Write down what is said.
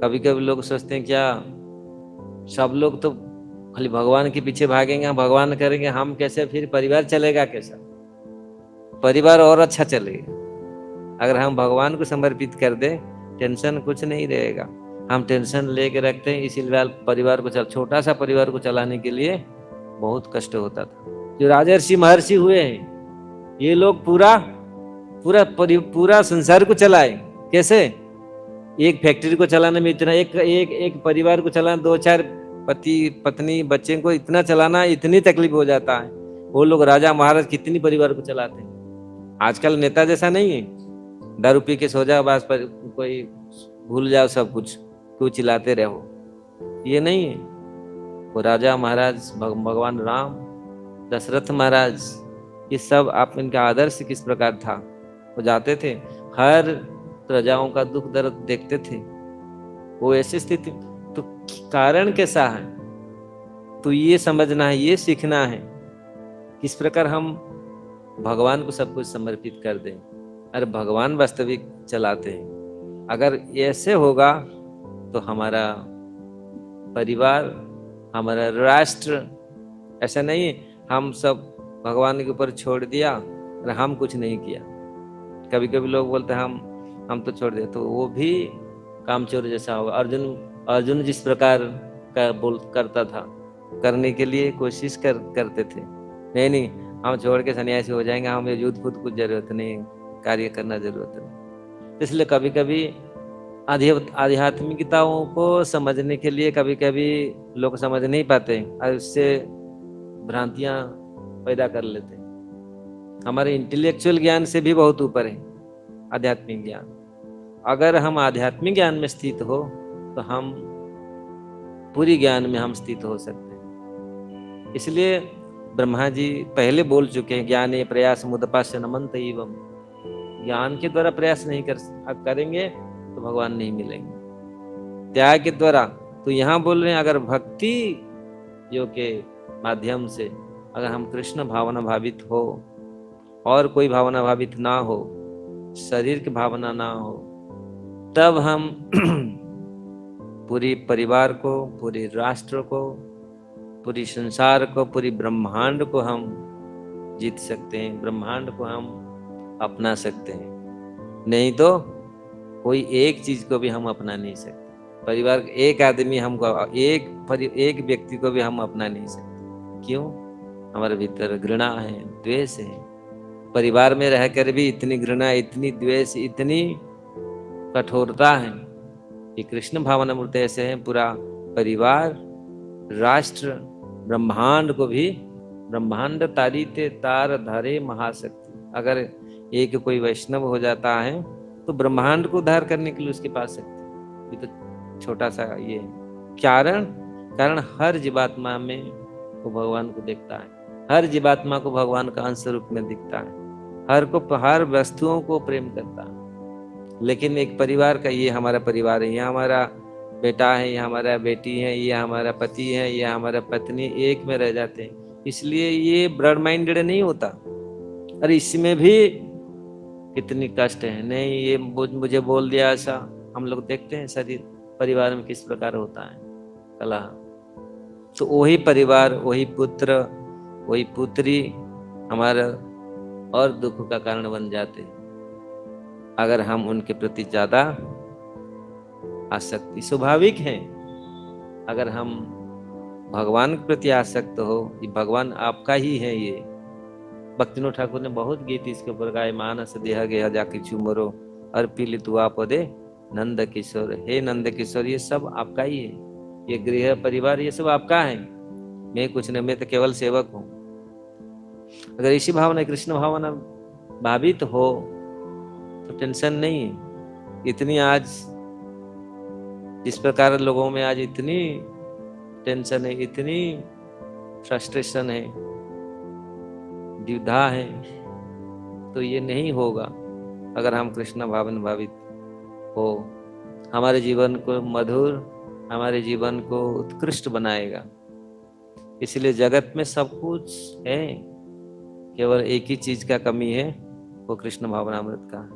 कभी कभी लोग सोचते हैं क्या सब लोग तो खाली भगवान के पीछे भागेंगे, हम भगवान करेंगे, हम कैसे, फिर परिवार चलेगा कैसा? परिवार और अच्छा चलेगा अगर हम भगवान को समर्पित कर दें। टेंशन कुछ नहीं रहेगा। हम टेंशन लेके रखते हैं, इसीलिए परिवार को छोटा सा परिवार को चलाने के लिए बहुत कष्ट होता था। जो राजर्षि महर्षि हुए हैं ये लोग पूरा पूरा पूरा संसार को चलाए। कैसे? एक फैक्ट्री को चलाने में इतना, एक परिवार को चलाना, 2-4 पति पत्नी बच्चे को इतना चलाना, इतनी तकलीफ हो जाता है। वो लोग राजा महाराज कितनी परिवार को चलाते हैं। आजकल नेता जैसा नहीं है, दारू पी के सो जाओ बस, पर कोई भूल जाओ सब कुछ, क्यों चिल्लाते रहो, ये नहीं है। वो राजा महाराज, भगवान राम, दशरथ महाराज, ये सब आप इनका आदर्श किस प्रकार था। वो जाते थे, हर प्रजाओं का दुख दर्द देखते थे। वो ऐसी स्थिति, तो कारण कैसा है, तो ये समझना है, ये सीखना है किस प्रकार हम भगवान को सब कुछ समर्पित कर दें। अरे भगवान वास्तविक चलाते हैं। अगर ऐसे होगा तो हमारा परिवार, हमारा राष्ट्र, ऐसा नहीं हम सब भगवान के ऊपर छोड़ दिया और हम कुछ नहीं किया। कभी कभी लोग बोलते हैं हम तो छोड़ दिए, तो वो भी कामचोर जैसा होगा। अर्जुन जिस प्रकार का करता था, करने के लिए कोशिश करते थे, नहीं हम छोड़ के सन्यासी हो जाएंगे, हमें युद्ध खुद कुछ जरूरत नहीं, कार्य करना जरूरत नहीं। इसलिए कभी कभी आध्यात्मिकताओं को समझने के लिए कभी कभी लोग समझ नहीं पाते और उससे भ्रांतियां पैदा कर लेते हैं। हमारे इंटेलेक्चुअल ज्ञान से भी बहुत ऊपर है आध्यात्मिक ज्ञान। अगर हम आध्यात्मिक ज्ञान में स्थित हो तो हम पूरी ज्ञान में हम स्थित हो सकते हैं। इसलिए ब्रह्मा जी पहले बोल चुके हैं, ज्ञाने प्रयास मुदपास्य नमन्त एवं। ज्ञान के द्वारा प्रयास नहीं करेंगे तो भगवान नहीं मिलेंगे। त्याग के द्वारा, तो यहाँ बोल रहे हैं अगर भक्ति योग के माध्यम से अगर हम कृष्ण भावना भावित हो और कोई भावना भावित ना हो, शरीर की भावना ना हो, तब हम पूरी परिवार को, पूरे राष्ट्र को, पूरी संसार को, पूरी ब्रह्मांड को हम जीत सकते हैं, ब्रह्मांड को हम अपना सकते हैं। नहीं तो कोई एक चीज को भी हम अपना नहीं सकते। परिवार एक आदमी हमको, एक व्यक्ति को भी हम अपना नहीं सकते। क्यों? हमारे भीतर घृणा है, द्वेष है। परिवार में रहकर भी इतनी घृणा, इतनी द्वेष, इतनी कठोरता है। ये कृष्ण भावना मूर्ति ऐसे हैं, पूरा परिवार, राष्ट्र, ब्रह्मांड को भी, ब्रह्मांड तारीते तार धारे महाशक्ति। अगर एक कोई वैष्णव हो जाता है तो ब्रह्मांड को उद्धार करने के लिए उसके पास शक्ति। ये तो छोटा सा ये कारण हर जीवात्मा में वो भगवान को देखता है, हर जीवात्मा को भगवान का अंश रूप में दिखता है, हर वस्तुओं को प्रेम करता है। लेकिन एक परिवार का, ये हमारा परिवार है, ये हमारा बेटा है, ये हमारा बेटी है, ये हमारा पति है, ये हमारा पत्नी, एक में रह जाते हैं। इसलिए ये ब्रॉड माइंडेड नहीं होता। अरे इसमें भी कितनी कष्ट है, नहीं ये मुझे बोल दिया ऐसा। हम लोग देखते हैं शरीर परिवार में किस प्रकार होता है कलह। तो वही परिवार, वही पुत्र, वही पुत्री हमारा और दुख का कारण बन जाते हैं अगर हम उनके प्रति ज्यादा आसक्ति। स्वाभाविक है अगर हम भगवान के प्रति आसक्त हो, ये भगवान आपका ही है। ये भक्तिनोद ठाकुर ने बहुत गीत इसके ऊपर गाए। मानस देह गेह जाके चुमरो अर्पिल तुआ पदे नंद किशोर। हे नंद किशोर, ये सब आपका ही है, ये गृह परिवार ये सब आपका है। मैं कुछ नहीं, मैं तो केवल सेवक हूं। अगर इसी भावना, कृष्ण भावना भावित हो तो टेंशन नहीं है। इतनी आज जिस प्रकार लोगों में आज इतनी टेंशन है, इतनी फ्रस्ट्रेशन है, द्विधा है, तो ये नहीं होगा अगर हम कृष्ण भावन भावित हो। हमारे जीवन को मधुर, हमारे जीवन को उत्कृष्ट बनाएगा। इसलिए जगत में सब कुछ है, केवल एक ही चीज का कमी है, वो कृष्ण भावनामृत का।